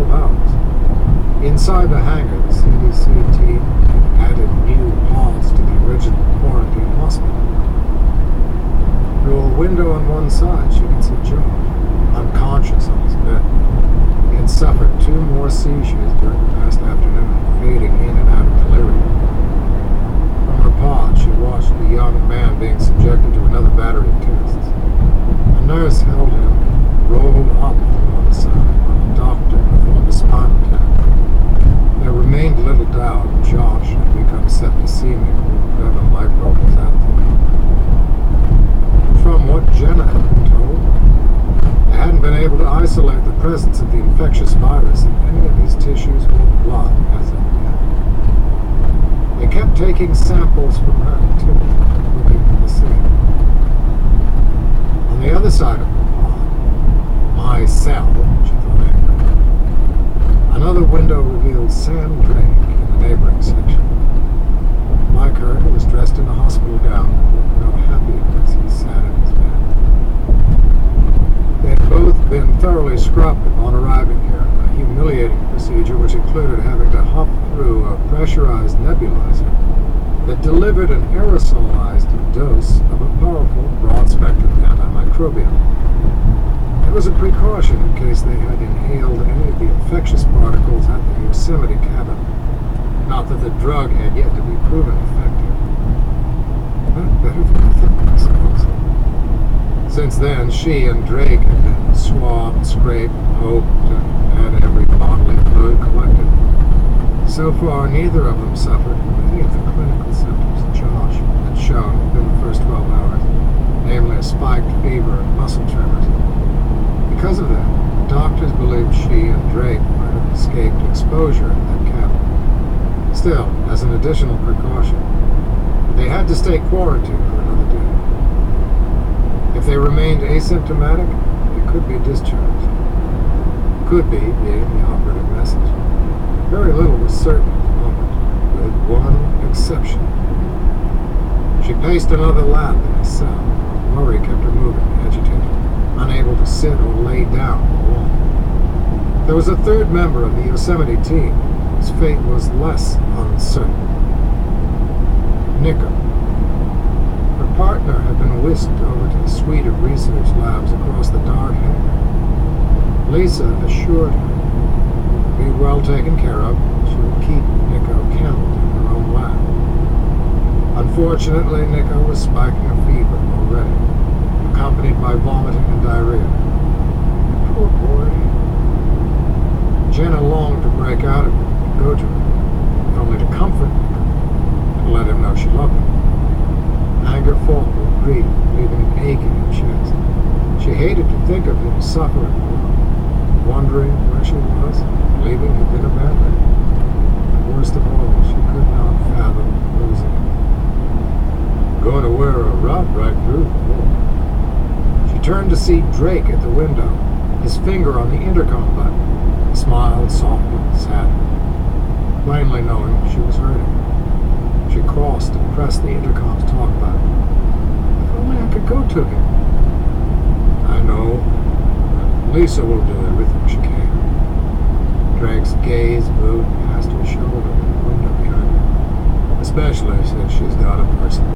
12 hours. Inside the hangar, the CDC team added new halls to the original quarantine hospital. Through a window on one side, she could see George, unconscious on his bed. He had suffered 2 more seizures during the past afternoon, fading in and out of delirium. From her pod, she watched the young man being subjected to another battery of tests. A nurse held him rolled up on one side while the doctor performed a spinal tap. There remained little doubt Josh had become septicemic or whatever microbe was out there. From what Jenna had been told, they hadn't been able to isolate the presence of the infectious virus in any of his tissues or blood as of yet. They kept taking samples from her too, looking for the same. On the other side of the pod, my cell, she thought angrily. Another window revealed Sam Drake in the neighboring section. Like her, he was dressed in a hospital gown, no happier as he sat in his bed. They had both been thoroughly scrubbed upon arriving here, a humiliating procedure which included having to hop through a pressurized nebulizer that delivered an aerosolized dose of a powerful, broad-spectrum antimicrobial. It was a precaution in case they had inhaled any of the infectious particles at the Yosemite cabin. Not that the drug had yet to be proven effective. But better than nothing, I suppose. Since then, she and Drake had been swabbed, scraped, poked, and had every bodily fluid collected. So far, neither of them suffered from any of the clinical symptoms Josh had shown within the first 12 hours, namely a spiked fever and muscle tremors. Because of that, doctors believed she and Drake might have escaped exposure in that cabin. Still, as an additional precaution, they had to stay quarantined for another day. If they remained asymptomatic, they could be discharged. Could be being the operative message. Very little was certain at the moment, with one exception. She paced another lap in his cell. Worry kept her moving, agitated, unable to sit or lay down for long. There was a third member of the Yosemite team whose fate was less uncertain. Nico. Her partner had been whisked over to the suite of research labs across the dark hangar. Lisa assured her be well taken care of, she would keep Nico kenneled in her own lab. Unfortunately, Nico was spiking a fever already, accompanied by vomiting and diarrhea. Poor boy. Jenna longed to break out of it and go to him, if only to comfort him and let him know she loved him. Anger fought with grief, leaving an aching in her chest. She hated to think of him suffering alone, wondering where she was, believing he'd been abandoned. And worst of all, she could not fathom losing him. Going to wear a rod right through the wall. She turned to see Drake at the window, his finger on the intercom button. He smiled softly and sadly, plainly knowing she was hurting. She crossed and pressed the intercom's talk button. If only I could go to him. I know. Lisa will do everything she can. Drake's gaze moved past her shoulder to the window behind her, especially since she's got a person.